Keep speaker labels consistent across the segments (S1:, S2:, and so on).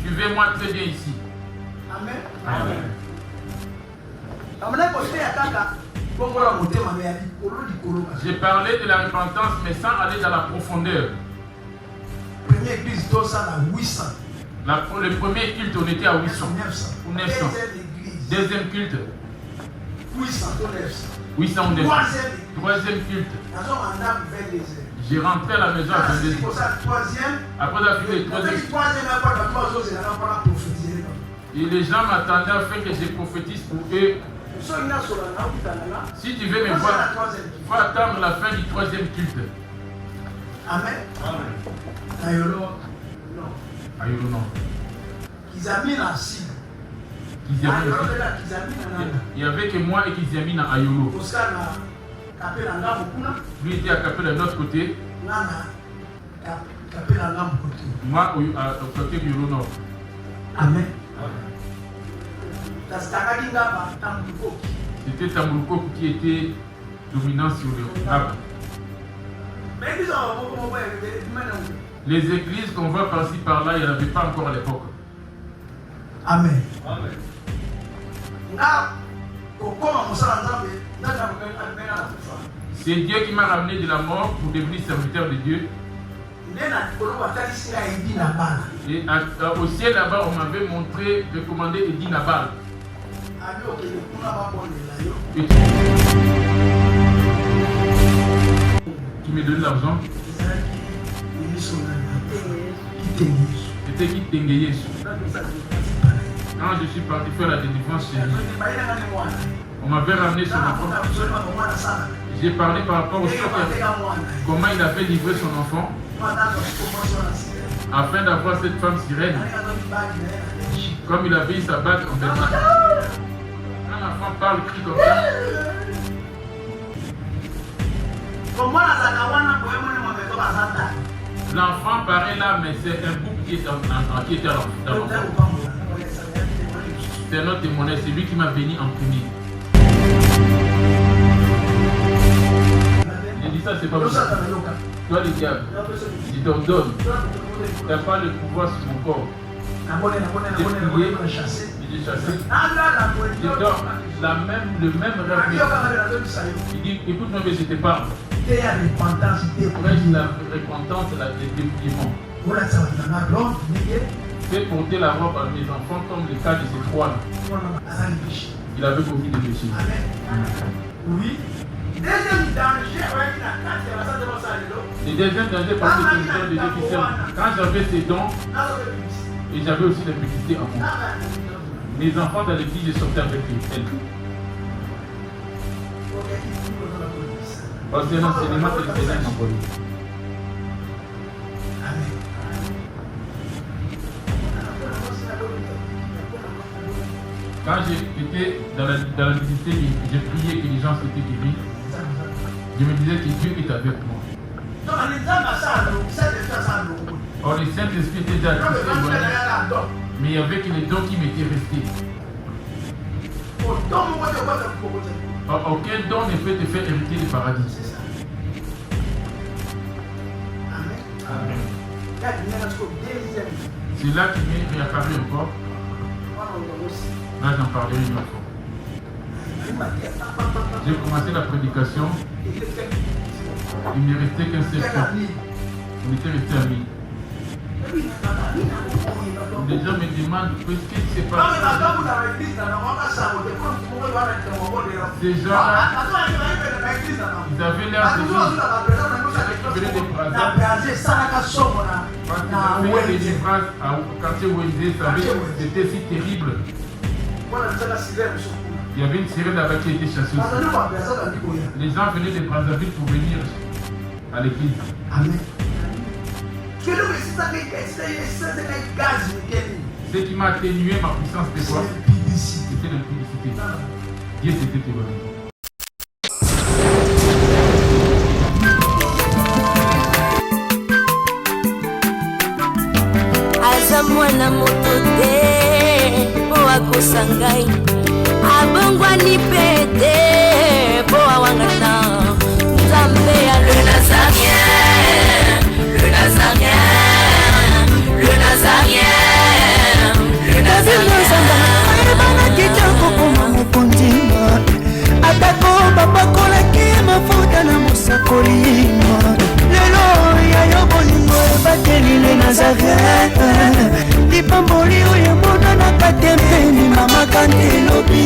S1: Suivez-moi très bien ici.
S2: Amen.
S1: Amen. J'ai parlé de la repentance, mais sans aller dans la profondeur.
S2: Première église,
S1: le premier culte, on était à 800 ou 900. Deuxième culte, 800 ou 900. Troisième culte, j'ai rentré à la maison à 22h. Après la fille de troisième. Et les gens m'attendaient afin que je prophétise pour eux. Si tu veux me voir, il faut attendre la fin du troisième culte.
S2: Amen.
S1: Ayolo non. Il y avait que moi et Kizamine à Ayolo. Lui était à Capella de l'autre côté. Moi au côté du Nord.
S2: Amen.
S1: C'était Tambourko qui était dominant sur le arbre. Les églises qu'on voit par-ci par-là, il n'y en avait pas encore à l'époque.
S2: Amen.
S1: C'est Dieu qui m'a ramené de la mort pour devenir serviteur de Dieu. Et au ciel là-bas, on m'avait montré, recommandé Eddie Nabal. Qui me donne l'argent. C'était qui Tengueye. Quand je suis parti faire la délivrance chez lui, on m'avait ramené son enfant. J'ai parlé par rapport au choc, comment il avait livré son enfant afin d'avoir cette femme sirène. Comme il avait eu sa bague en Belgique. Quand l'enfant parle, crie comme ça. L'enfant paraît là, mais c'est un bouc qui est dans l'enfant. C'est un autre témoignage, c'est lui qui m'a béni en premier. J'ai dit ça, c'est pas possible. Toi, le diable, je t'ordonne. Tu n'as pas le pouvoir sur mon corps. J'ai prié, j'ai chassé. Je dors le même rêve. Il dit, écoute-moi, mais je te parle. Prêche la repentance et le dépouillement. Fais porter la robe à mes enfants comme le cas de ces trois-là. Il avait commis des péchés.
S2: Oui.
S1: Le deuxième danger parce que c'est une zone de déficient. Quand j'avais ces dons, et j'avais aussi l'impudicité en moi. Mes enfants dans l'église, je sortais avec eux. Parce que l'enseignement, c'est le Seigneur en police. Quand j'étais dans la visite, j'ai prié que les gens s'étaient guéris. Je me disais que Dieu est avec moi. Or, le Saint-Esprit était déjà touché, mais il y avait que les dons qui m'étaient restés. Aucun don ne peut te faire hériter du paradis. C'est là qu'il m'est réapparu encore. Là, j'en parlerai une autre fois. J'ai commencé la prédication. Il ne restait qu'un seul temps. On était restés amis. Les gens me demandent qu'est-ce qui s'est passé. Ces gens-là, ils avaient l'air de vivre. Ils venaient des brasades. Quand ils avaient des phrases au quartier où ils étaient, c'était si terrible. Il y avait une sirène là-bas qui a été chassée aussi. Les gens venaient des Brazzaville pour venir à l'église.
S2: Amen.
S1: Ce qui m'a atténué ma puissance de foi, c'était l'impudicité. Dieu s'était éloigné.
S3: Aza mwana moto te po akosa ngai abongwani pe te po awangata Nzambe ya le Nazarien, le Nazarien, le Nazarien.
S4: ya kolima lelo ya yo bolingo ebatelile nazarete lipamboli oyo emonanaka tempeni mama kandi elobi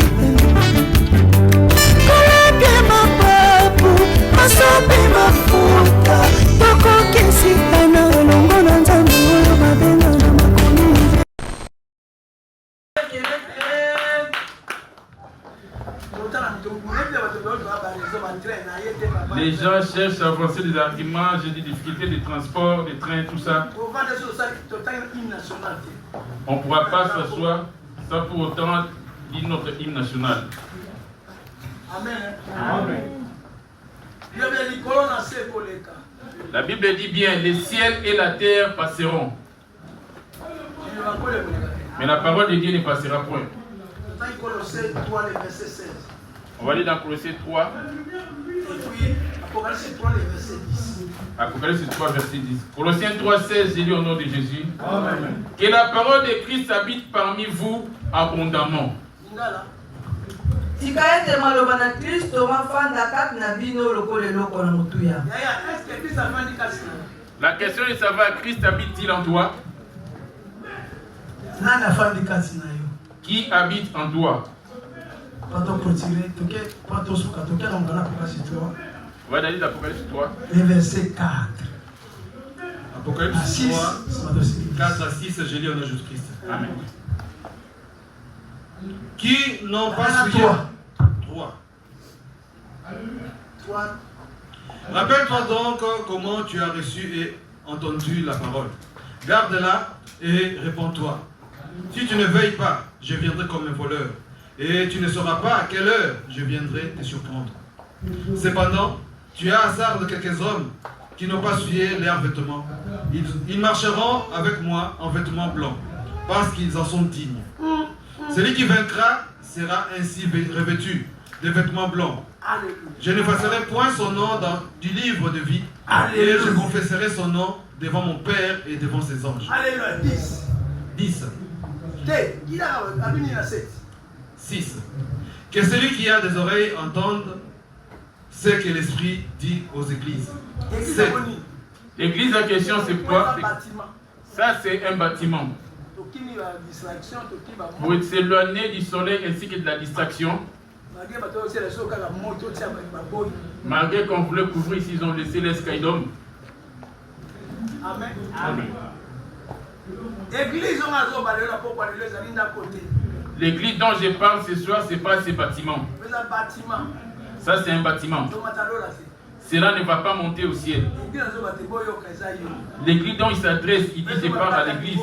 S4: koleke mapapu masopi mafuta tokokesikana elongo na nzambe oyo babenga na makoni.
S1: Les gens cherchent à avancer des arguments, j'ai des difficultés de transport, de train, tout ça. On ne pourra pas s'asseoir sans pour autant dire notre hymne national.
S2: Amen.
S1: Amen. La Bible dit bien, les ciels et la terre passeront. Mais la parole de Dieu ne passera point. On va aller dans Colossiens 3. Apocalypse 3, verset 10. Colossiens 3, 16, j'ai lu au nom de Jésus. Amen. Que la parole de Christ habite parmi vous abondamment. La question est de savoir, Christ habite-t-il en toi? Qui habite en toi? On va aller dans Apocalypse 3.
S2: Le verset 4.
S5: Apocalypse 3, 4 à 6, j'ai lu au nom de Jésus-Christ.
S1: Amen.
S5: Qui n'ont pas suivi. 3. Rappelle-toi donc comment tu as reçu et entendu la parole. Garde-la et réponds-toi. Si tu ne veilles pas, je viendrai comme un voleur. Et tu ne sauras pas à quelle heure je viendrai te surprendre. Cependant, tu as hasard de quelques hommes qui n'ont pas souillé leurs vêtements. Ils marcheront avec moi en vêtements blancs, parce qu'ils en sont dignes. Celui qui vaincra sera ainsi revêtu de vêtements blancs. Je n'effacerai point son nom du livre de vie. Et je confesserai son nom devant mon Père et devant ses anges.
S2: Alléluia.
S5: 10. 6. Que celui qui a des oreilles entende ce que l'Esprit dit aux églises. 7.
S1: L'église en question, c'est quoi? Ça, c'est un bâtiment. Pour s'éloigner du soleil ainsi que de la distraction. Malgré qu'on voulait couvrir, ils ont laissé les skydome.
S2: Amen.
S1: Amen.
S2: L'église
S1: dont je parle ce soir, ce n'est pas ce bâtiment. Ça, c'est un bâtiment. Cela ne va pas monter au ciel. L'église dont il s'adresse, il dit je parle à l'église.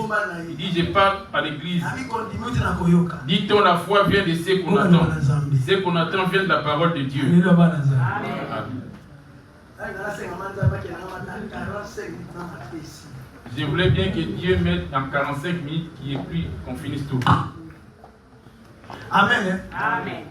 S1: Il dit je parle à l'église. Dit-on la foi vient de ce qu'on attend. Ce qu'on attend vient de la parole de Dieu. Amen. Je voulais bien que Dieu mette en 45 minutes et puis qu'on finisse tout.
S2: Amen.
S3: Amen.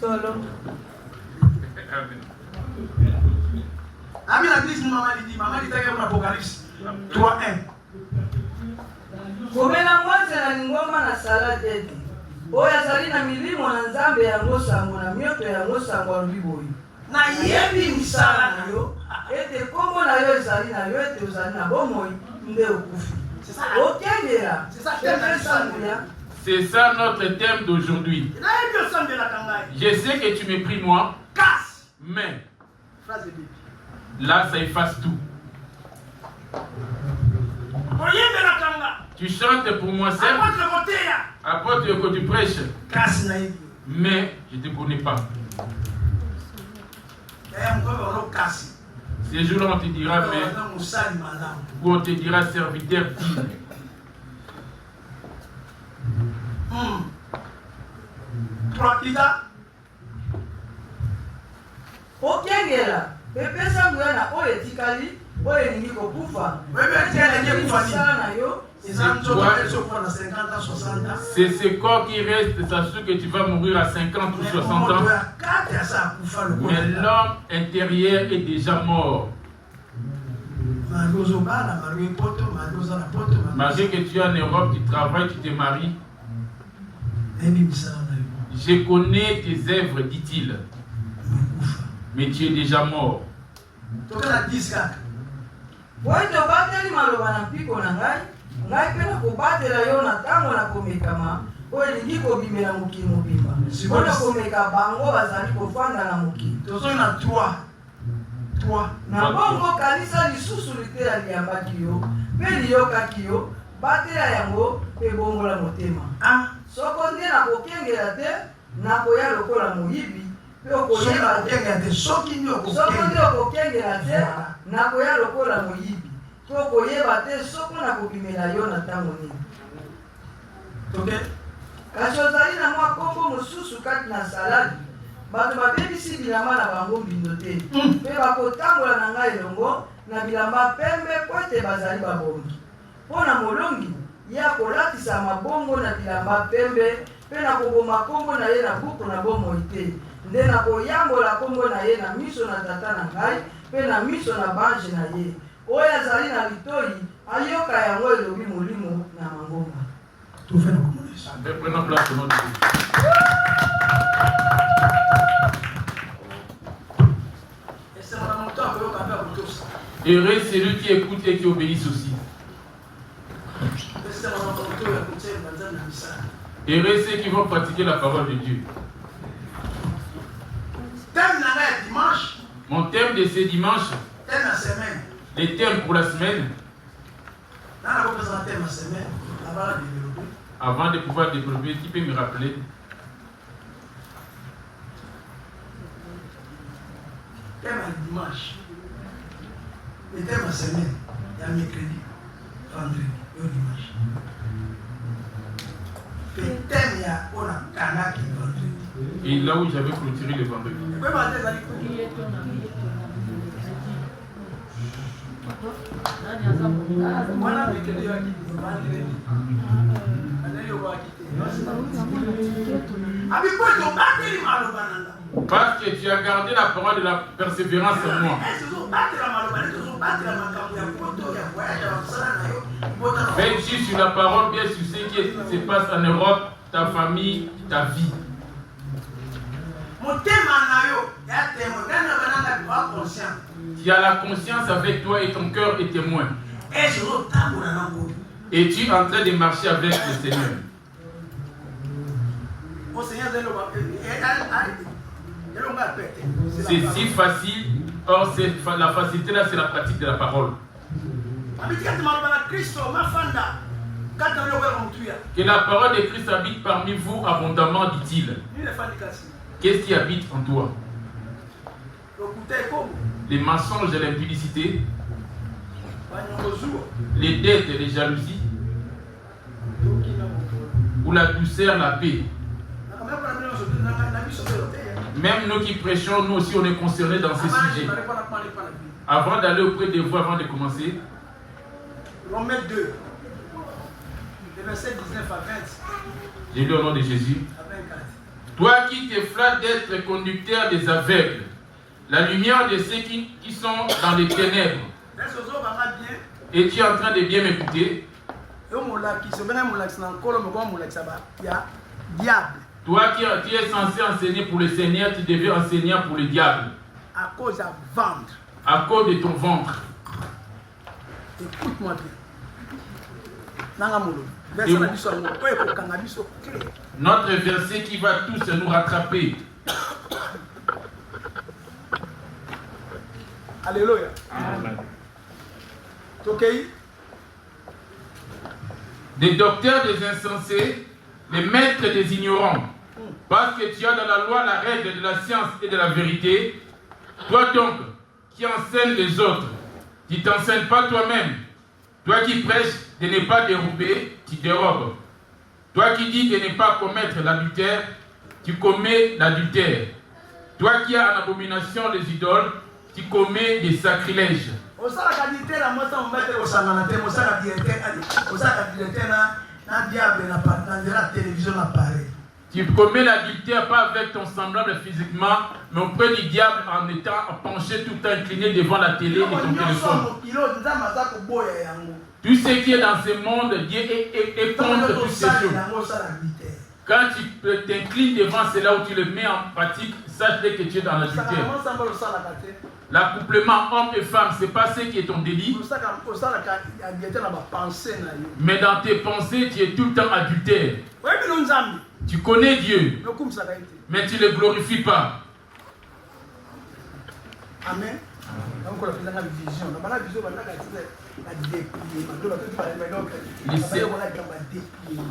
S2: Solo. Ami la Bible maman dit dans Apocalypse 3:1.
S6: Komela mwanza na ngoma na salade. Oya zali na milimo na nzambe ya ngosango na mioto ya ngosango wa biboyi.
S2: Na yebi misala na yo.
S6: Ete kombo na yo zali na yo ete uzali na bomoi nde okufi. Okengela.
S1: C'est ça notre thème d'aujourd'hui. Je sais que tu mépris moi, mais là ça efface tout. Tu chantes pour moi seul, apporte que tu prêches, mais je ne te connais pas. Ces jours-là on te dira, mais ou on te dira serviteur digne.
S6: Okengela pepesa nguyana oyo etikali oyo elingi kokufa sana yo.
S1: C'est ce corps qui reste, sache que tu vas mourir à 50 ou 60 ans. Mais l'homme intérieur est déjà mort. Malgré que tu es en Europe, tu travailles, tu te maries. Je connais tes œuvres, dit-il. Mais tu es déjà mort.
S6: Ngai pena kobatela yo na tango na komekama oyo elingi kobimela mokili mobimba mpona komeka bango bazali kofanda na mokili
S2: tozo na toi
S6: na bongo kanisa lisusu litela liyambaki yo mpe liyokaki yo batela yango mpe bongola motema soko nde nakokengela te nakoya lokola moyibi mpe okoyeba te
S2: soki nde
S6: okokengela te nakoya lokola moyibi toko yeba te soko na kokimela yo na tango nini. Kasi ozali na mwa kombo mosusu kati na saladi bato babebisi bilamba na bango mbindo te mpe bakotambola na ngai elongo na bilamba pembe po ete bazali babongi mpo na molongi ye akolatisa mabongo na bilamba pembe mpe na koboma kombo na ye na buku na bomoi te nde na koyambola kombo na ye na miso na tata na ngai mpe na miso na bange na ye oyo azali na litoi ayoka yango elobi molimo na mangomba.
S1: Prenons place au nom de Jésus. Heureux celui qui écoute et qui obéisse aussi. Heureux ceux qui vont pratiquer la parole de Dieu. Mon thème de ce dimanche, les thèmes pour la semaine, avant de pouvoir développer, qui peut me rappeler?
S2: Thème à dimanche. Le thème à semaine, il y a mercredi, vendredi et dimanche. Le thème, il y a on a Kanaki vendredi.
S1: Et là où j'avais clôturé le vendredi. Parce que tu as gardé la parole de la persévérance en moi. Veille sur la parole, bien sur ce qui se passe en Europe, ta famille, ta vie. Tu as la conscience avec toi et ton cœur est témoin. Et tu es en train de marcher avec le Seigneur. C'est si facile, or la facilité là c'est la pratique de la parole. Que la parole de Christ habite parmi vous abondamment, dit-il. Qu'est-ce qui habite en toi? Les mensonges et l'impudicité, les dettes et les jalousies, ou la douceur, la paix. Même nous qui prêchons, nous aussi on est concernés dans ces sujets. Avant d'aller auprès de vous, avant de commencer,
S2: Romains 2, le verset 19 à 20.
S1: j'ai lu au nom de Jésus. Toi qui te flattes d'être conducteur des aveugles, la lumière de ceux qui sont dans les ténèbres, et tu es en train de bien m'écouter. Toi qui es censé enseigner pour le Seigneur, tu devais enseigner pour le diable.
S2: À cause à vendre.
S1: À cause de ton ventre.
S2: Écoute-moi bien.
S1: Notre verset qui va tous nous rattraper.
S2: Alléluia.
S1: Okay. Des docteurs des insensés, les maîtres des ignorants. Parce que tu as dans la loi la règle de la science et de la vérité. Toi donc, qui enseignes les autres, tu ne t'enseignes pas toi-même. Toi qui prêches de ne pas dérober, tu dérobes. Toi qui dis de ne pas commettre l'adultère, tu commets l'adultère. Toi qui as en abomination les idoles, tu commets des sacrilèges. Tu commets l'adultère pas avec ton semblable physiquement, mais auprès du diable en étant penché tout le temps incliné devant la télé et ton téléphone. Tout ce qui est dans ce monde, Dieu est contre toutes ces choses. Quand tu t'inclines devant cela où tu le mets en pratique, sache que tu es dans l'adultère. L'accouplement homme et femme, ce n'est pas ce qui est ton délit. Mais dans tes pensées, tu es tout le temps adultère. Tu connais Dieu, mais tu ne le glorifies pas. Amen.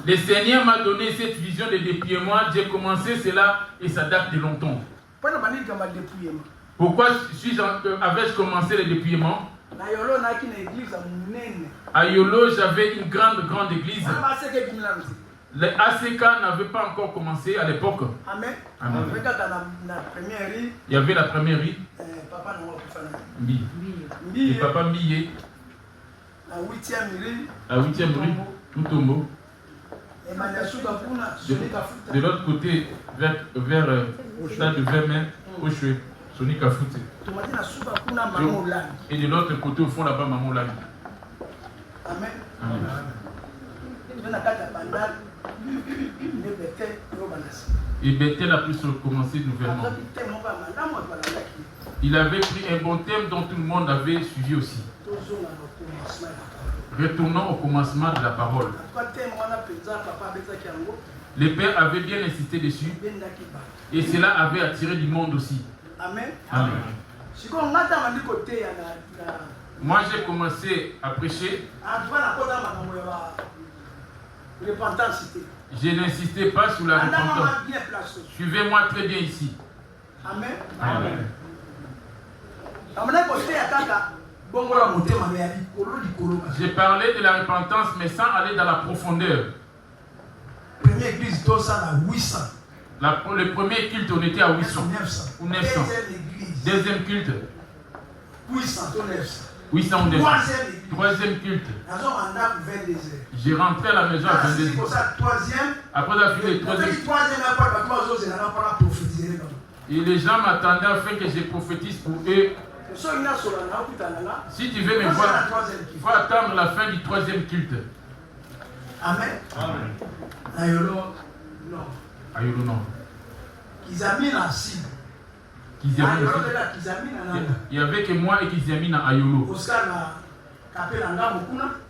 S1: Le Seigneur m'a donné cette vision de dépouillement. J'ai commencé cela et ça date de longtemps. Pourquoi avais-je commencé le dépouillement? À Yolo, j'avais une grande église. Les ACK n'avaient pas encore commencé à l'époque. Amen. Amen. Il y avait la première rue. Et Papa Mbiye. La 8e rue, Mutombo. De l'autre côté, vers stade de Vermeer, au Choué, Sonic Afouté. Et de l'autre côté, au fond là-bas, Maman Lami. Amen. Et Bethel a pu se commencer nouvellement. Il avait pris un bon thème dont tout le monde avait suivi aussi. Retournons au commencement de la parole. Les pères avaient bien insisté dessus. Et cela avait attiré du monde aussi. Amen. Amen. Moi j'ai commencé à prêcher. Je n'insistais pas sur la repentance. Suivez-moi très bien ici. Amen. Amen. J'ai parlé de la repentance, mais sans aller dans la profondeur. Le premier culte, on était à 800 ou 900. Deuxième culte, 800 ou 900. Troisième culte, j'ai rentré à la maison à 22h. Après la fin du troisième, et les gens m'attendaient afin que je prophétise pour eux. Si tu veux me voir, il faut attendre la fin du troisième culte. Amen. Ayolo non. Il y avait que moi et Kizamine à Ayolo.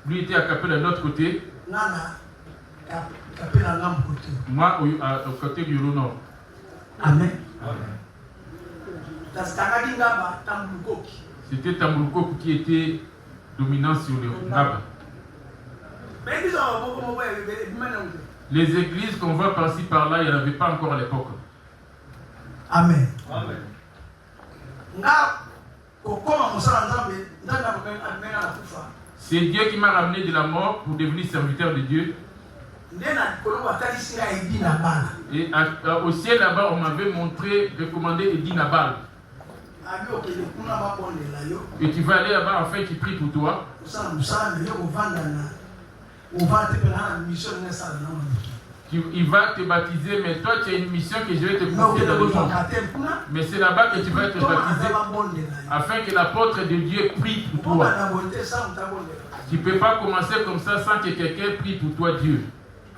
S1: Lui était à Capella de l'autre côté. Moi au côté du Yolo Nord. Amen. C'était Tambulukoku qui était dominant sur le Ngaba. Les églises qu'on voit par-ci par-là, il n'y en avait pas encore à l'époque. Amen. Amen. C'est Dieu qui m'a ramené de la mort pour devenir serviteur de Dieu. Et au ciel là-bas, on m'avait montré, recommandé Eddie Nabal. Et tu vas aller là-bas afin qu'il prie pour toi. Il va te baptiser, mais toi tu as une mission que je vais te confier dans le monde. Mais c'est là-bas que tu vas être baptisé afin que l'apôtre de Dieu prie pour toi. Tu ne peux pas commencer comme ça sans que quelqu'un prie pour toi, Dieu.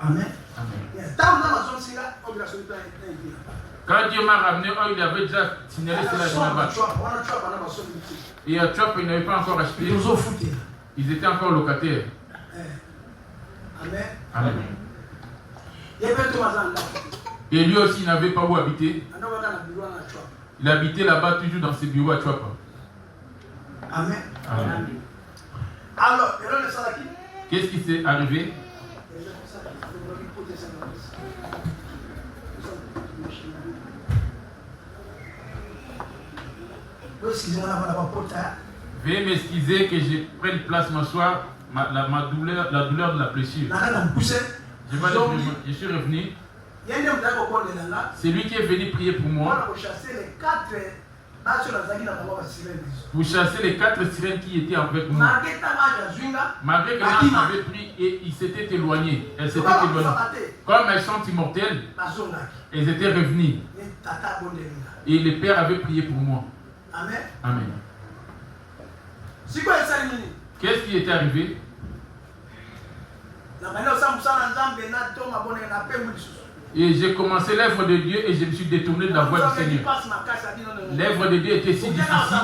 S1: Amen. Amen. Quand Dieu m'a ramené, il avait déjà signalé cela là-bas. Et à Chop, ils n'avaient pas encore acheté. Ils étaient encore locataires. Amen. Amen. Et lui aussi, il n'avait pas où habiter. Il habitait là-bas, toujours dans ses bureaux à Chop. Amen. Amen. Alors, qu'est-ce qui s'est arrivé? Veuillez m'excuser que je prenne place m'asseoir, la douleur de la blessure. Je suis revenu. C'est lui qui est venu prier pour moi. pour chasser les 4 sirènes qui étaient avec nous. Malgré que l'ange avait pris et il s'était éloigné. Elles s'étaient éloignées. Comme elles sont immortelles, elles étaient revenues. Et le Père avait prié pour moi.
S2: Amen.
S1: Amen. Qu'est-ce qui était arrivé? Et j'ai commencé l'œuvre de Dieu et je me suis détourné de la voie du Seigneur. L'œuvre de Dieu était si difficile.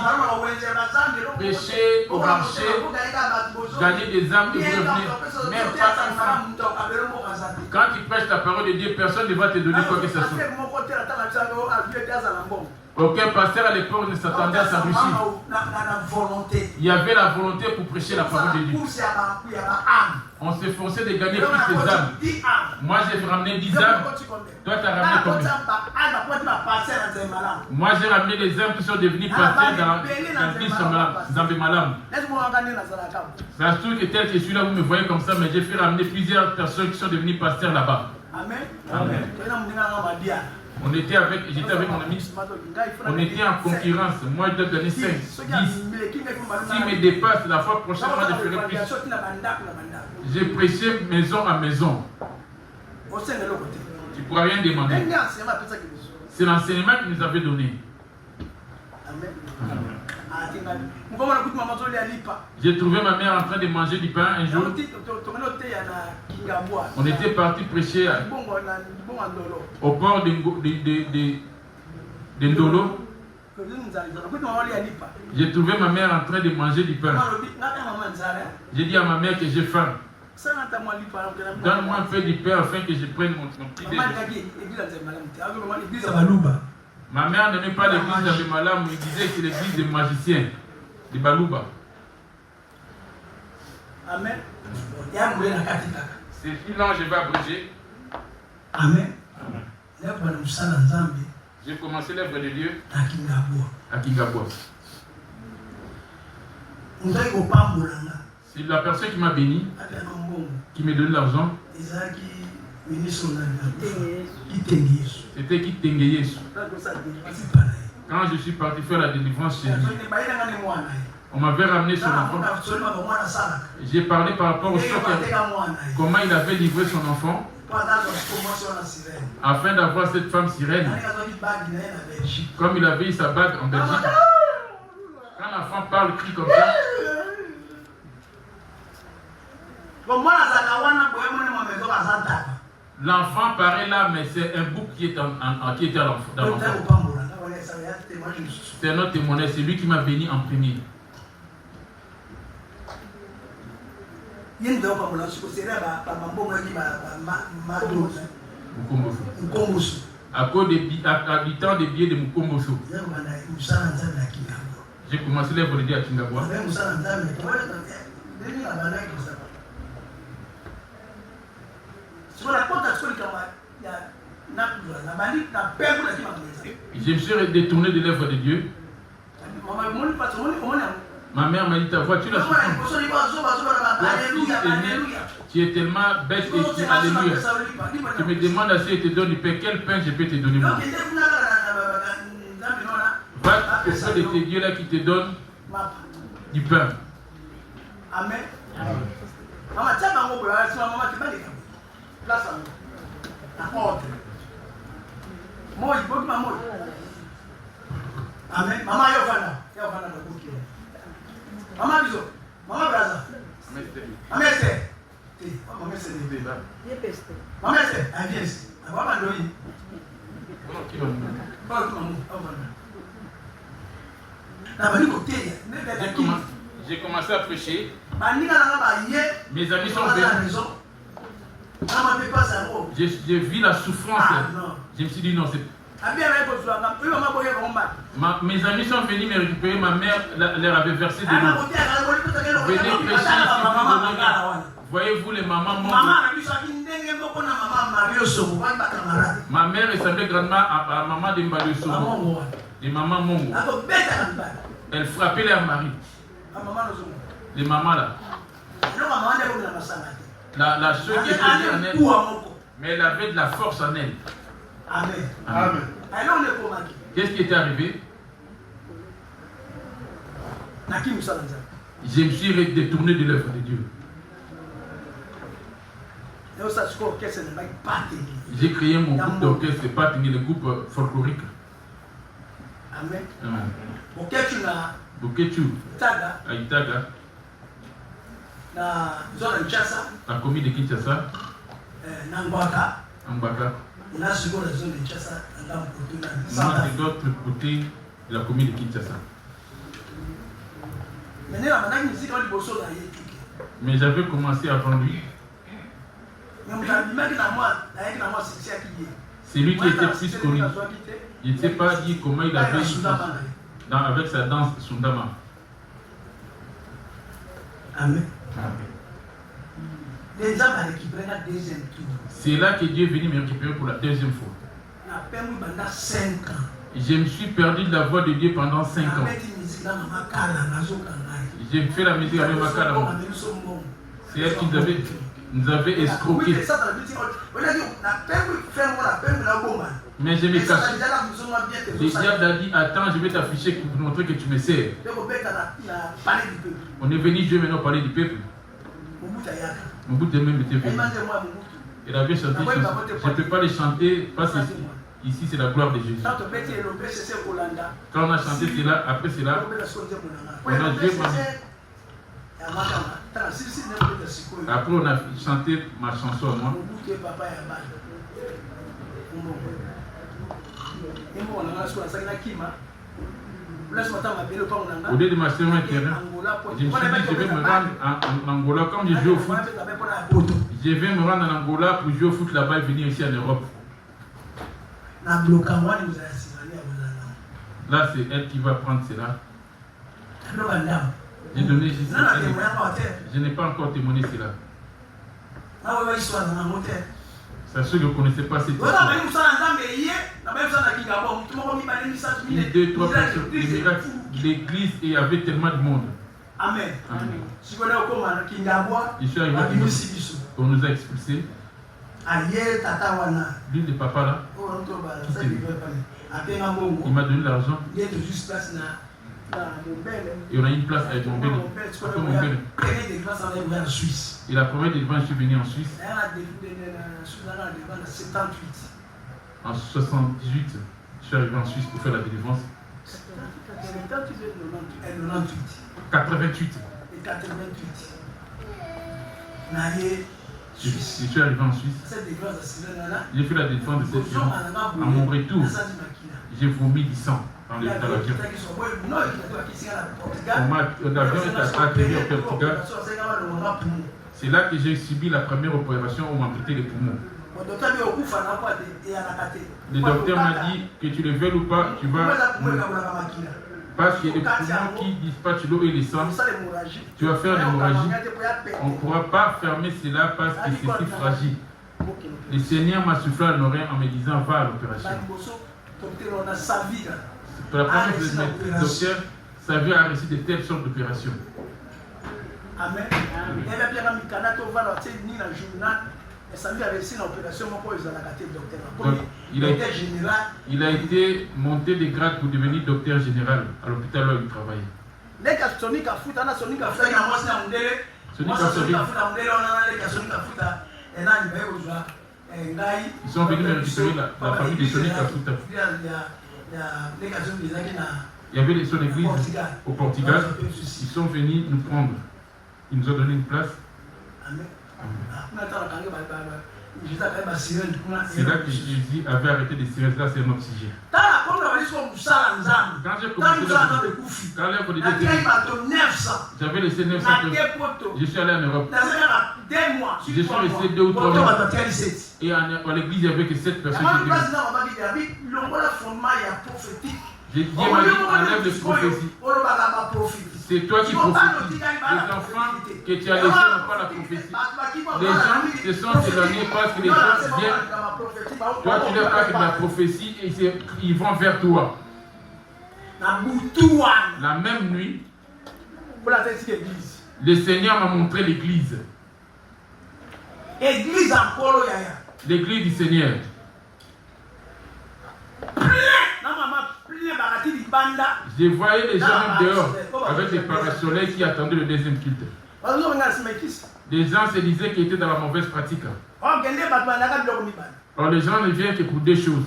S1: Prêcher au marché, gagner des âmes et revenir. Même pas une femme. Quand tu prêches la parole de Dieu, personne ne va te donner quoi que ce soit. Aucun pasteur à l'époque ne s'attendait à sa réussite. Il y avait la volonté pour prêcher la parole de Dieu. On s'efforçait de gagner plus des âmes. Moi j'ai ramené 10 âmes. Toi tu as ramené combien? Moi j'ai ramené des âmes qui sont devenues pasteurs dans l'église Zambé Malam. C'est un truc que tel que celui-là vous me voyez comme ça, mais j'ai fait ramener plusieurs personnes qui sont devenues pasteurs là-bas. Amen. Amen. J'étais avec mon ami, on était en concurrence. Moi je dois donner 5, 10. S'il me dépasse, la fois prochaine, moi je ferai plus. J'ai prêché maison à maison. Tu ne pourras rien demander. C'est l'enseignement qu'il nous avait donné. J'ai trouvé ma mère en train de manger du pain un jour. On était parti prêcher au port de Ndolo. J'ai trouvé ma mère en train de manger du pain. J'ai dit à ma mère que j'ai faim. Donne-moi un peu du pain afin que je prenne mon petit déjeuner. Ma mère n'aimait pas l'église de Malam, il disait que c'est l'église des magiciens, de Balouba.
S2: Amen.
S1: C'est là je vais abréger.
S2: Amen.
S1: J'ai commencé l'œuvre de Dieu à Kingabwa. C'est la personne qui m'a béni, qui m'a donné l'argent. C'était qui Tengeyesu. Quand je suis parti faire la délivrance chez lui, on m'avait ramené son enfant. J'ai parlé par rapport au choc, comment il avait livré son enfant afin d'avoir cette femme sirène. Comme il avait eu sa bague en Belgique. Quand l'enfant parle, crie comme ça. L'enfant paraît là, mais c'est un bouc qui est dans l'enfant. C'est un autre témoignage, c'est lui qui m'a béni en premier. À cause du temps des billets de Mukomboso. J'ai commencé l'œuvre de Dieu à Kingabwa. Je me suis détourné de l'œuvre de Dieu. Ma mère m'a dit, ta voiture la souffrance. Tu es tellement bête et tu alléluia. Tu me demandes à si je te donne du pain, quel pain je peux te donner moi? Va auprès de tes dieux là qui te donnent du pain.
S2: Amen. Amen. Maman Yovana. Maman Biso. Maman Braza. Maman Esther. Maman Esther. Maman Esther. Avies. Maman Doi.
S1: J'ai commencé à prêcher. Mes amis sont venus. J'ai vu la souffrance. Je me suis dit non, c'est... Mes amis sont venus me récupérer. Ma mère leur avait versé de l'eau. Venez prêcher ici. Voyez-vous les mamans montent. Ma mère ressemblait grandement à la maman de Mbadioso. Les mamans Mongo. Elle frappait leur mari. Les mamans là. La chose qui était en elle, mais elle avait de la force en elle.
S2: Amen.
S1: Amen. Qu'est-ce qui était arrivé? Je me suis détourné de l'œuvre de Dieu. J'ai créé mon groupe d'orchestre, c'est pas le groupe folklorique.
S2: Amen.
S1: Amen.
S2: Boketu
S1: à Itaga,
S2: na zone Kinshasa,
S1: la commune de Kinshasa,
S2: Nangwaka,
S1: Mbaka.
S2: on a sur la zone de Kinshasa,
S1: On a de l'autre côté de la commune de Kinshasa. Mais j'avais commencé avant lui. C'est lui qui était plus connu. Il ne s'est pas dit comment il avait avec sa danse Sundama.
S2: Amen.
S1: C'est là que Dieu est venu me récupérer pour la deuxième fois. Je me suis perdu de la voix de Dieu pendant 5 ans. J'ai fait la musique avec ma cara. C'est elle qui nous avait escroqué. Mais je me cache. Le diable a dit, attends, je vais t'afficher pour montrer que tu me sers. On est venu Dieu maintenant parler du peuple. Mon bout de même était venu. Il avait chanté. Je ne peux pas les chanter parce que ici c'est la gloire de Jésus. Quand on a chanté cela, après cela, on a joué. Après on a chanté ma chanson à moi. Au lieu de m'acheter un terrain, je me suis dit je vais me rendre en Angola. Quand je joue au foot, je vais me rendre en Angola pour jouer au foot là-bas et venir ici en Europe. Là c'est elle qui va prendre cela. J'ai donné juste ça. Je n'ai pas encore témoigné cela. C'est sûr que vous ne connaissez pas cette histoire. Il y a 2, 3 personnes. L'église, il y avait tellement de monde.
S2: Amen.
S1: Amen.
S2: Je suis arrivé
S1: on nous a expulsés. Lui, le papa là, il m'a donné l'argent. Et on a eu une place avec mon bébé. Et la première délivrance, je suis venu en Suisse. En 78, je suis arrivé en Suisse pour faire la délivrance. 88. Je suis arrivé en Suisse. J'ai fait la délivrance de cette délivrance. À mon retour, j'ai vomi du sang dans l'avion. L'avion est atterri au Portugal. C'est là que j'ai subi la première opération où on m'a amputé les poumons. Le docteur m'a dit que tu le veuilles ou pas, tu vas. Parce que les poumons qui dispatchent l'eau et le sang, tu vas faire l'hémorragie. On ne pourra pas fermer cela parce que c'est si fragile. Le Seigneur m'a soufflé à l'oreille en me disant va à l'opération. Pour la première fois, le docteur savait arrêter de telles sortes d'opérations.
S2: Amen.
S1: Donc, il a été monté de grade pour devenir docteur général à l'hôpital où il travaillait. Ils sont venus me récupérer la famille de Sonic Afuta. Il y avait son église au Portugal. Ils sont venus nous prendre. Ils nous ont donné une place. C'est là que Jésus avait arrêté de tirer. Là, c'est un oxygène. Quand j'ai commencé j'avais laissé 900 personnes. Je suis allé en Europe. Je suis resté 2 ou 3 mois. Et à l'église, il n'y avait que 7 personnes qui étaient. Dieu m'a dit, enlève les prophéties. C'est toi qui prophétises. Les enfants que tu as laissés n'ont pas la prophétie. Les gens se sont éloignés parce que les gens viennent. Toi, tu leur parles de la prophétie et ils vont vers toi. La même nuit, le Seigneur m'a montré l'église. L'église du Seigneur. Je voyais les gens même dehors avec des parasoleils qui attendaient le deuxième culte. Les gens se disaient qu'ils étaient dans la mauvaise pratique. Alors les gens ne viennent que pour deux choses.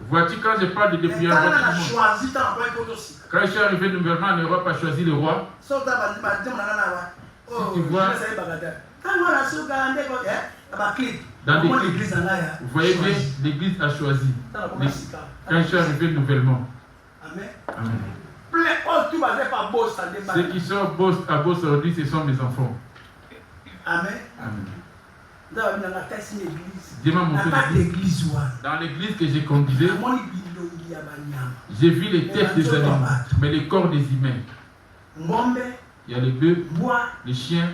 S1: Vois-tu, quand je parle de dépouillement, quand je suis arrivé nouvellement en Europe à choisir le roi, si tu vois, dans des clips, vous voyez bien, l'église a choisi. Quand je suis arrivé nouvellement. Amen. Ceux qui sont à Beauce aujourd'hui, ce sont mes enfants.
S2: Amen.
S1: Amen.
S2: Dis-moi mon l'église.
S1: Dans l'église que j'ai conduisée, j'ai vu les têtes des animaux, mais les corps des humains. Il y a les bœufs, les chiens,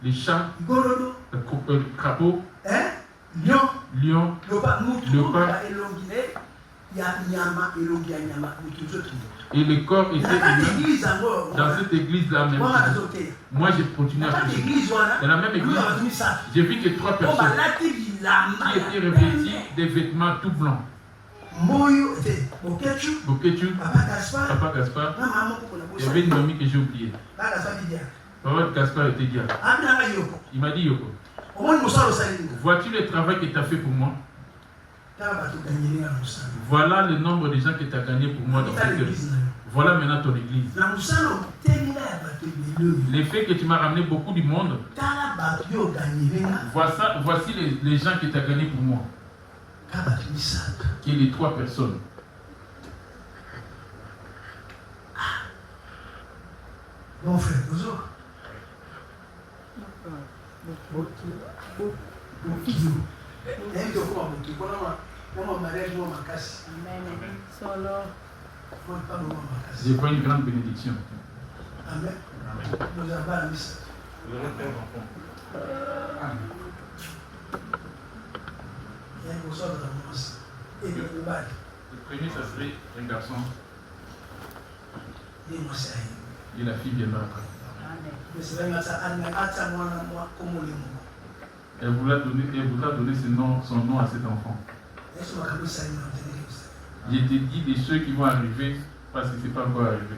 S1: les chats, le crapaud, lion, léopard. Et les corps étaient humains. Dans cette église-là même. Moi, j'ai continué à prêcher. Dans la même église, j'ai vu que 3 personnes qui étaient revêties des vêtements tout blancs. Bokechu, Papa Gaspard. Il y avait une mamie que j'ai oubliée. Papa Gaspard était diable. Il m'a dit, Yoko, vois-tu le travail que tu as fait pour moi? Voilà le nombre de gens que tu as gagné pour moi dans cette église. Voilà maintenant ton église. L'effet que tu m'as ramené beaucoup du monde. Voici les gens que tu as gagné pour moi. Qui est les 3 personnes.
S2: Mon frère, bonjour.
S1: Je vois une grande bénédiction.
S2: Amen. Nous avons la mission.
S1: Le premier, ça serait un garçon. Et la fille viendra après. Elle voudra donner son nom à cet enfant. Je t'ai dit des ceux qui vont arriver parce que ce n'est pas encore arrivé.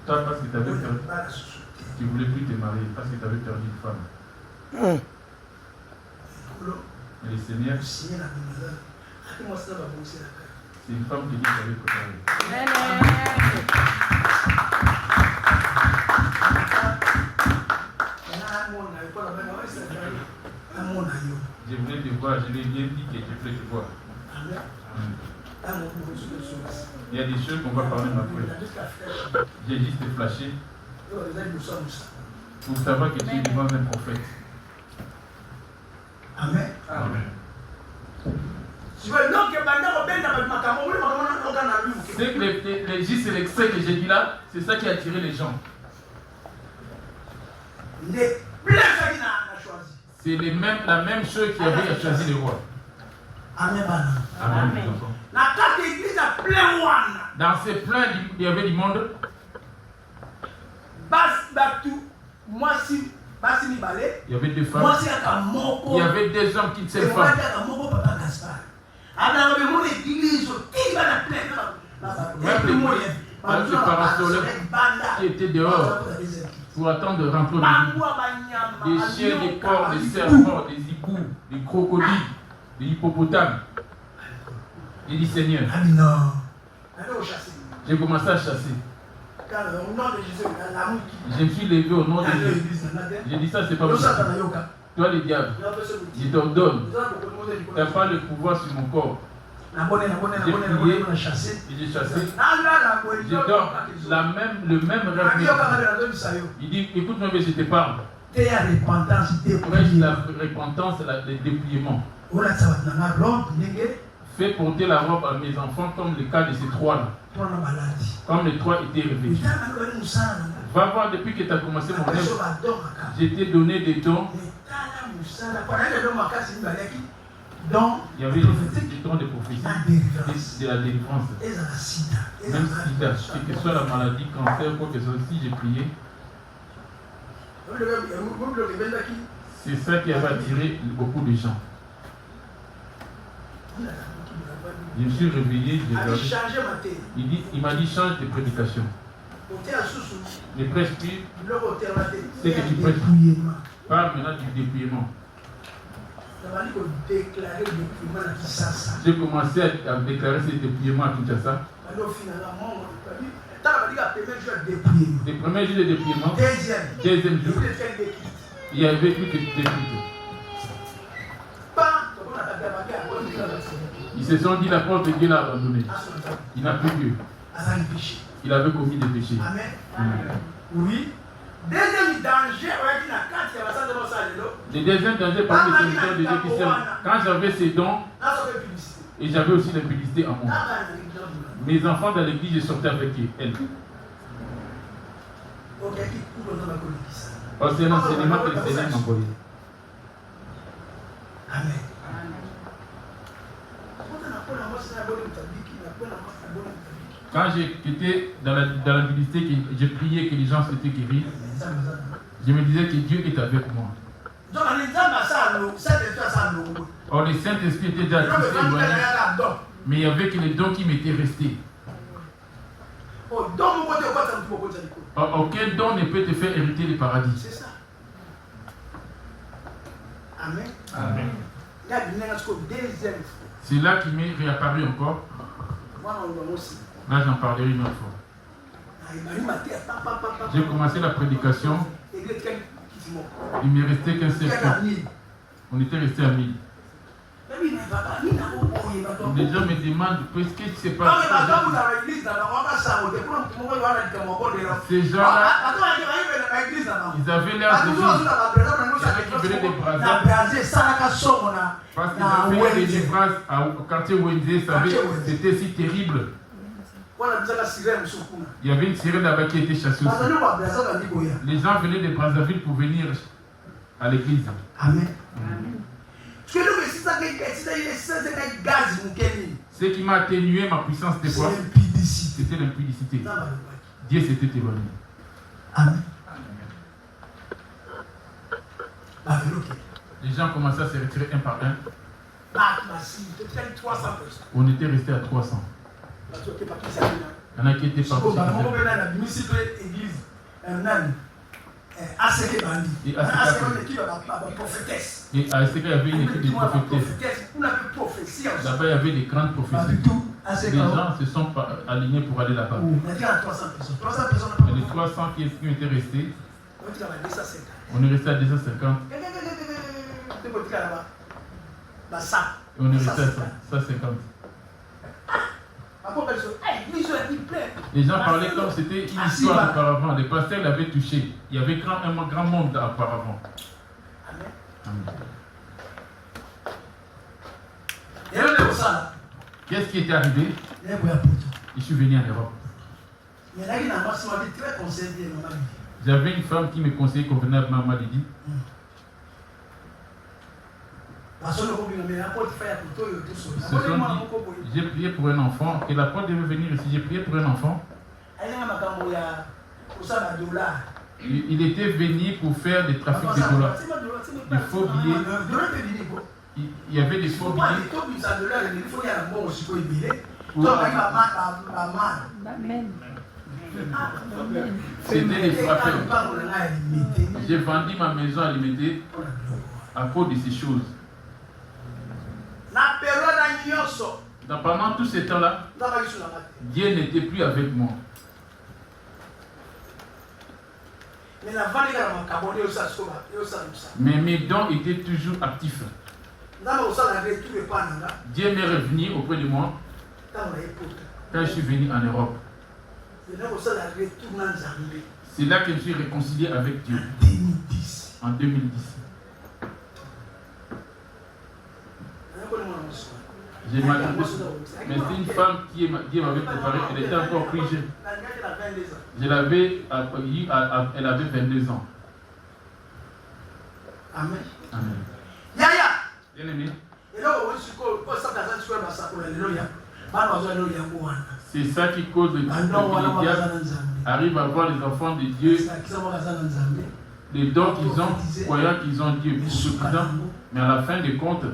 S1: Toi, parce que tu avais perdu. Tu ne voulais plus te marier parce que tu avais perdu une femme. Et le Seigneur, c'est une femme qui dit qu'elle avait préparé. Je voulais te voir, je l'ai bien dit que je voulais te voir. Il y a des choses qu'on va parler après. J'ai juste flashé pour savoir que tu es devant un prophète.
S2: Amen.
S1: Amen. C'est que juste l'extrait que j'ai dit là, c'est ça qui a attiré les gens. C'est la même chose qui avait choisi le roi.
S2: Amen.
S1: Amen. Dans ces plans, il y avait du monde. Il y avait 2 femmes. Il y avait 2 hommes qui ne s'aiment pas. Même les parasoleils qui étaient dehors pour attendre de rentrer au des chiens, des porcs, des serpents, des hiboux, des crocodiles, des hippopotames. Il dit Seigneur, j'ai commencé à chasser. Je me suis levé au nom de Jésus. J'ai dit ça, c'est pas possible. Toi, le diable, je t'ordonne. Tu n'as pas le pouvoir sur mon corps. J'ai prié et j'ai chassé. Je dors le même rêve. Il dit, écoute-moi, mais je te parle. Prêche la repentance et le dépouillement. Fais porter la robe à mes enfants comme le cas de ces 3-là. Comme les 3 étaient réveillés. Va voir depuis que tu as commencé mon œuvre. Je t'ai donné des dons. Il y avait des dons de prophétie, de la délivrance. Même si quelle que soit la maladie, cancer, quoi que ce soit, si j'ai prié, C'est ça qui avait attiré beaucoup de gens. Je me suis réveillé, j'ai regardé. Il m'a dit change de prédication. Ne prêche plus ce que tu prêches. Parle maintenant du dépouillement. J'ai commencé à déclarer ce dépouillement à Kinshasa. Le premier jour de dépouillement, deuxième jour, il y avait plus de dépouillement. Ils se sont dit la porte de Dieu l'a abandonné. Il n'a plus Dieu. Il avait commis des péchés.
S2: Amen. Oui. Deuxième danger,
S1: le deuxième danger parmi les serviteurs de Dieu qui sont, quand j'avais ces dons, et j'avais aussi l'impudicité en moi. Mes enfants dans l'église, je sortais avec elles. Parce que c'est l'enseignement que le Seigneur m'a envoyé.
S2: Amen.
S1: Quand j'étais dans l'humilité, j'ai prié que les gens s'étaient guéris, je me disais que Dieu est avec moi. Or, le Saint-Esprit était déjà tous éloigné, mais il n'y avait que les dons qui m'étaient restés. Or, aucun don ne peut te faire hériter le paradis.
S2: C'est ça. Amen.
S1: Amen. C'est là qu'il m'est réapparu encore. Là, j'en parlerai une autre fois. J'ai commencé la prédication. Il ne me restait qu'un seul temps. On était resté à 1000. Les gens me demandent qu'est-ce qui se passe. Ces gens-là, ils avaient l'air de vivre. Ils venaient des brasades. Parce qu'ils avaient fait des livrages au quartier Wenzé. C'était si terrible. Il y avait une sirène là-bas qui était chassée aussi. Les gens venaient de Brazzaville pour venir à l'église.
S2: Amen.
S1: Ce qui m'a atténué ma puissance des fois, c'était l'impudicité. Dieu s'était éloigné.
S2: Amen.
S1: Les gens commençaient à se retirer un par un. On était resté à 300. Il y en a qui étaient partis. Et à ce qu'il y avait une équipe de prophétesses. Là-bas, il y avait des grandes prophéties. Les gens se sont alignés pour aller là-bas. Et les 300 qui étaient restés, on est resté à 250. Et on est resté à 150. Les gens parlaient comme c'était une histoire auparavant. Les pasteurs l'avaient touché. Il y avait un grand monde auparavant. Amen. Qu'est-ce qui était arrivé? Je suis venu en Europe. J'avais une femme qui me conseillait convenablement ma maladie. J'ai prié pour un enfant et la porte devait venir ici. J'ai prié pour un enfant. Il était venu pour faire des trafics de dollars, des faux billets. Il y avait des faux billets. C'était des frappeurs. J'ai vendu ma maison à Limité à cause de ces choses. Pendant tout ce temps-là, Dieu n'était plus avec moi. Mais mes dons étaient toujours actifs. Dieu m'est revenu auprès de moi quand je suis venu en Europe. C'est là que je suis réconcilié avec Dieu. En 2010. J'ai mal. Mais c'est une femme qui m'avait préparé. Elle était encore plus jeune. Je l'avais accueillie, elle avait 22 ans.
S2: Amen.
S1: Amen. Bien aimé. C'est ça qui cause que le diable arrive à voir les enfants de Dieu les dons qu'ils ont, croyant qu'ils ont Dieu pour suffisant, mais à la fin des comptes,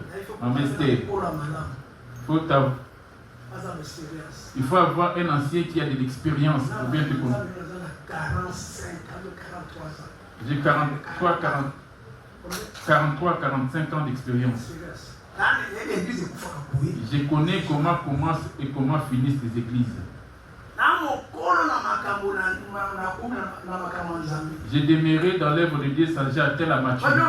S1: il faut avoir un ancien qui a de l'expérience pour bien te connaître. J'ai 43-45 ans d'expérience. Je connais comment commencent et comment finissent les églises. J'ai demeuré dans l'œuvre de Dieu sans j'ai atteint la maturité. Il y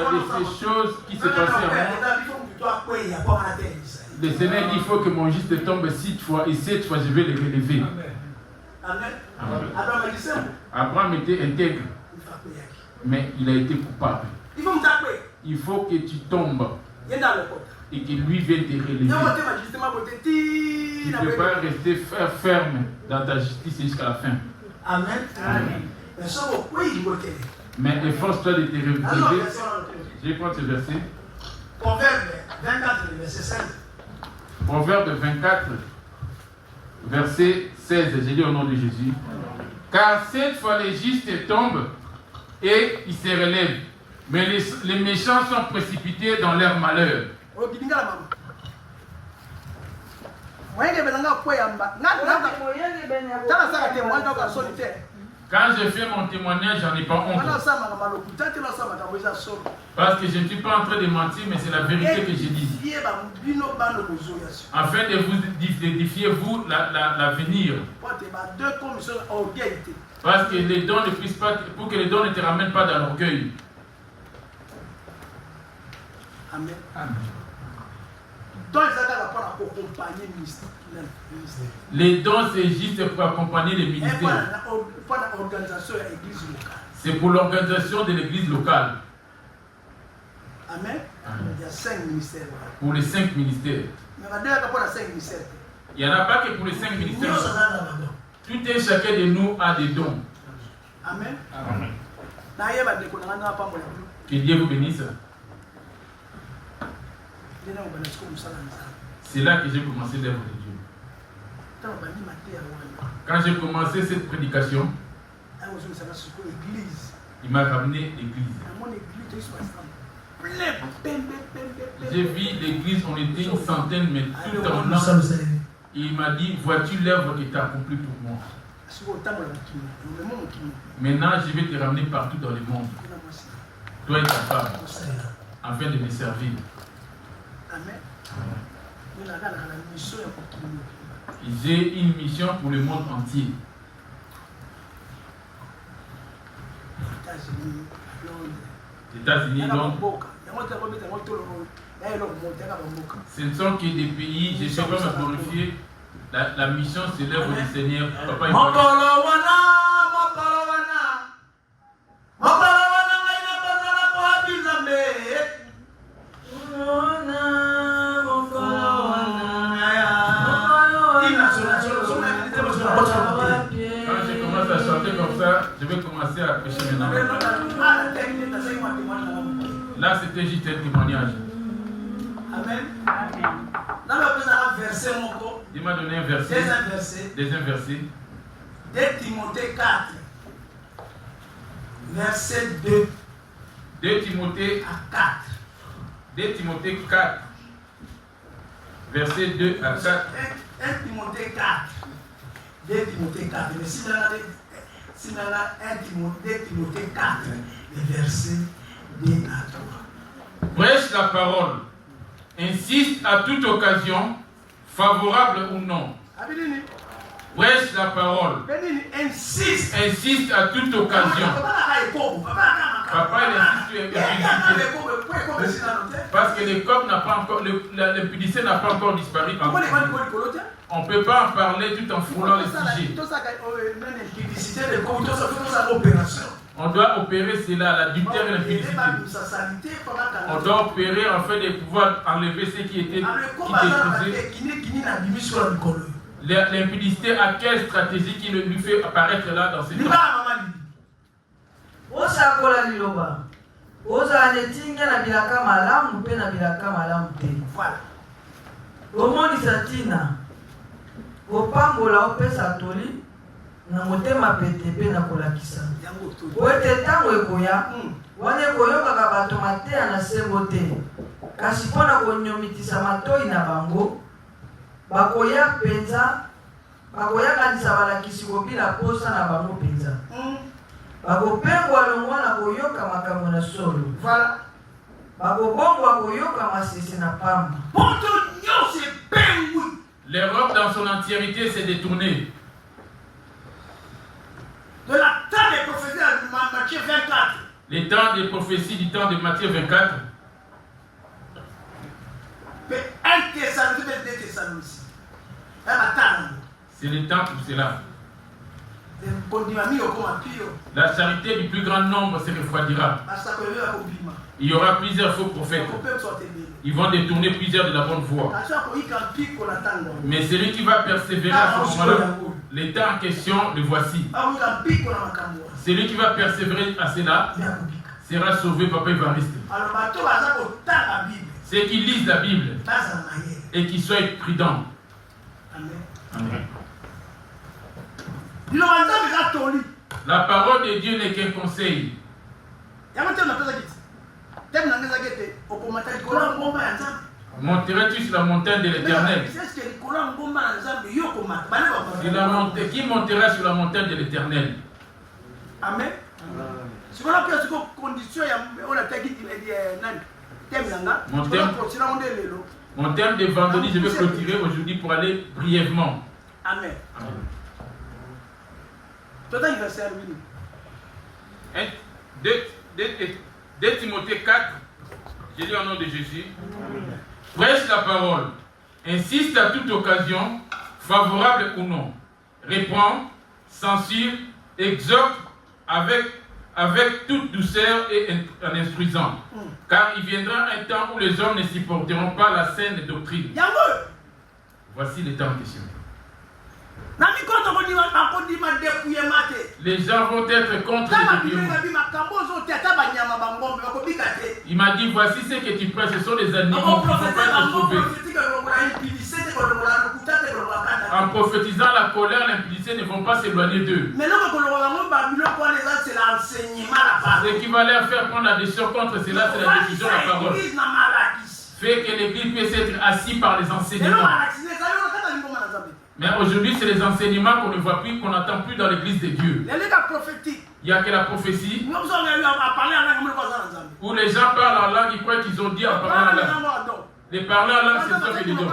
S1: a des choses qui se passaient à moi. Le Seigneur dit il faut que mon juste tombe 6 fois et 7 fois je vais le relever. Amen. Abraham était intègre, mais il a été coupable. Il faut que tu tombes et que lui vienne te relever. Tu ne peux pas rester ferme dans ta justice jusqu'à la fin.
S2: Amen.
S1: Mais efforce-toi de te relever. Je vais prendre ce verset.
S2: Proverbe 24, verset 16.
S1: Proverbe 24, verset 16. J'ai dit au nom de Jésus. Car 7 fois les justes tombent et ils se relèvent. Mais les méchants sont précipités dans leur malheur. Quand je fais mon témoignage, j'en ai pas honte. Parce que je ne suis pas en train de mentir, mais c'est la vérité que je dis. Afin de vous édifier, vous, l'avenir. Parce que les dons ne puissent pas, pour que les dons ne te ramènent pas dans l'orgueil.
S2: Amen.
S1: Amen. Les dons, c'est juste pour accompagner les ministères. C'est pour l'organisation de l'église locale.
S2: Amen. Amen. Il y a 5 ministères.
S1: Pour les 5 ministères. Il n'y en a pas que pour les 5 ministères. Tout et chacun de nous a des dons.
S2: Amen.
S1: Amen. Que Dieu vous bénisse. C'est là que j'ai commencé l'œuvre de Dieu. Quand j'ai commencé cette prédication, il m'a ramené l'église. J'ai vu l'église, on était une centaine, mais tout en blanc. Il m'a dit, vois-tu l'œuvre qui t'a accomplie pour moi? Maintenant, je vais te ramener partout dans le monde. Toi et ta femme, afin de me servir.
S2: Amen.
S1: J'ai une mission pour le monde entier. États-Unis, Londres. Ce ne sont que des pays, je ne sais pas me glorifier. La mission, c'est l'œuvre du Seigneur. Papa, il je vais commencer à prêcher maintenant. Là, c'était juste un témoignage.
S2: Amen.
S1: Il m'a donné un verset. Deuxième verset.
S2: 2 Timothée 4. Verset 2.
S1: 2 Timothée
S2: 4.
S1: 2 Timothée 4. Verset 2 à 4.
S2: 1 Timothée 4. 2 Timothée 4. Mais si on a 1 Timothée 4, les versets 2 à 3.
S1: Prêche la parole. Insiste à toute occasion, favorable ou non. Prêche la parole. Insiste à toute occasion. Papa, il insiste. Parce que l'école n'a pas encore, l'impudicité n'a pas encore disparu. On ne peut pas en parler tout en frôlant le sujet. On doit opérer cela, l'adultère et l'impudicité. On doit opérer afin de pouvoir enlever ce qui était détruisé. L'impudicité, à quelle stratégie qui lui fait apparaître là dans ces temps?
S6: na motema pete pe na kolakisa oete ntango ekoya wana ekoyokaka bato mateya na sembo te kasi mpona konyomitisa matoi na bango bakoya mpenza bakoyakanisa balakisi kobila posa na bango mpenza bakopengwa longwa na koyoka makambo na solo bakobongwa koyoka masese na pamba.
S1: L'Europe dans son entièreté s'est détournée
S2: de la temps des prophéties de Matthieu 24.
S1: Les temps des prophéties du temps de Matthieu 24.
S2: Mais un Thessaloniciens, deux Thessaloniciens.
S1: C'est le temps pour cela. La charité du plus grand nombre se refroidira. Il y aura plusieurs faux prophètes. Ils vont détourner plusieurs de la bonne voie. Mais celui qui va persévérer à ce moment-là, l'état en question, le voici. Celui qui va persévérer à cela sera sauvé, papa Évariste. Ceux qui lisent la Bible et qui soient prudents. Amen. La parole de Dieu n'est qu'un conseil. Monterais-tu sur la montagne de l'Éternel? Qui montera sur la montagne de l'Éternel?
S2: Amen.
S1: Mon thème de vendredi, je vais clôturer aujourd'hui pour aller brièvement.
S2: Amen.
S1: Amen. 2 Timothée 4, je lis au nom de Jésus. Prêche la parole, insiste à toute occasion, favorable ou non. Réprend, censure, exhorte avec toute douceur et en instruisant. Car il viendra un temps où les hommes ne supporteront pas la saine doctrine. Voici les temps en question. Les gens vont être contre les dépouillements. Il m'a dit, voici ce que tu prêches, ce sont les animaux qui ne vont pas être sauvés. En prophétisant la colère, l'impudicité ne vont pas s'éloigner d'eux. Ce qui va leur faire prendre la décision contre cela, c'est la décision de la parole. Fait que l'église puisse être assise par les enseignements. Mais aujourd'hui, c'est les enseignements qu'on ne voit plus, qu'on n'entend plus dans l'église de Dieu. Il n'y a que la prophétie où les gens parlent en langue, ils croient qu'ils ont dit en parlant en langue. Les parler en langue, c'est ça que nous donnons.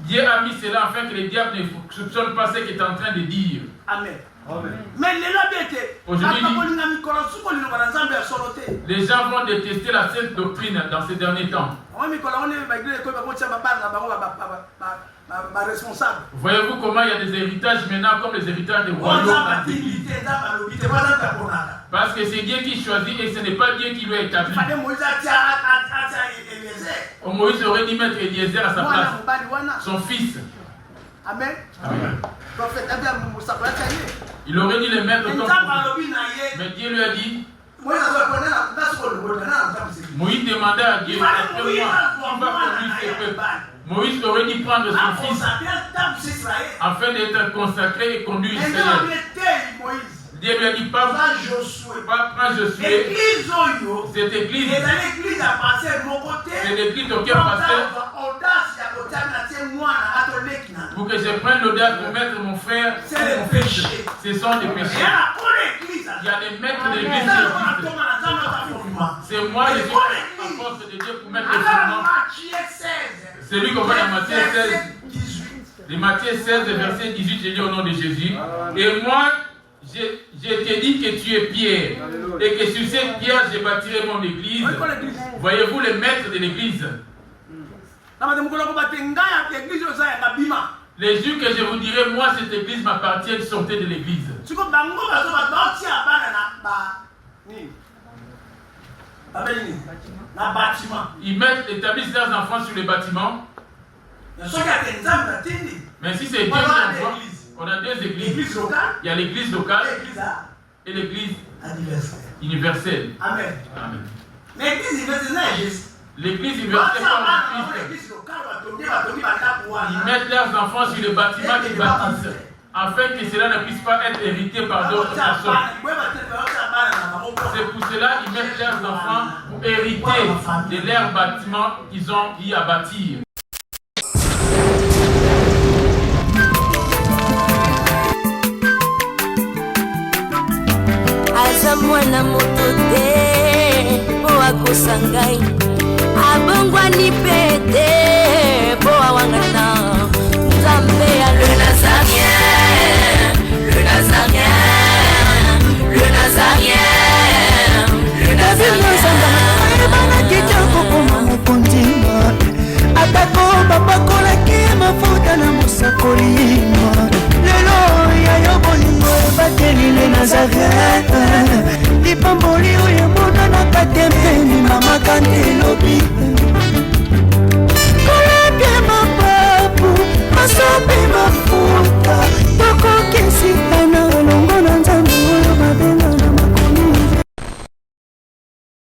S1: Dieu a mis cela afin que les diables ne soupçonnent pas ce qu'il est en train de dire.
S2: Amen. Aujourd'hui,
S1: les gens vont détester la sainte doctrine dans ces derniers temps. Voyez-vous comment il y a des héritages maintenant comme les héritages des royaumes. Parce que c'est Dieu qui choisit et ce n'est pas Dieu qui lui a établi. Moïse aurait dû mettre Eliezer à sa place, son fils.
S2: Amen.
S1: Amen. Il aurait dû le mettre comme mais Dieu lui a dit. Moïse demandait à Dieu, après moi, qui va conduire ce peuple. Moïse aurait dû prendre son fils afin d'être consacré et conduire Israël. Dieu lui a dit, pas prendre Josué. Cette église, c'est l'église auquel pasteur pour que je prenne l'audace pour mettre mon frère et mon fils. Ce sont des péchés. Il y a des maîtres de l'église. C'est moi, je suis à force de Dieu pour mettre le fondement. C'est lui qu'on voit dans Matthieu 16. De Matthieu 16, verset 18, je lis au nom de Jésus. Et moi, je t'ai dit que tu es Pierre. Et que sur cette pierre, je bâtirai mon église. Voyez-vous les maîtres de l'église? Les jours que je vous dirai, moi, cette église m'appartient, sortez de l'église. Ils établissent leurs enfants sur les bâtiments. Mais si c'est Dieu qui envoie, on a deux églises. Il y a l'église locale et l'église universelle.
S2: Amen.
S1: Amen.
S2: L'église
S1: universelle comme Christ. Ils mettent leurs enfants sur les bâtiments qu'ils bâtissent. afin que cela ne puisse pas être hérité par d'autres personnes. C'est pour cela qu'ils mettent leurs enfants pour hériter de leurs bâtiments qu'ils ont eu à bâtir.
S3: Aza mwana moto te po akosa ngai abongwani pe te po awangata Nzambe ya le Nazarien, le Nazarien, le Nazarien, le Nazarien.
S4: Banakitako koma mokondima atako bapakolaki mafuta na mosakolima lelo yayo bolingo ebateli le Nazareth lipamboli oyo emonanaka te mpeni mama kanti elobi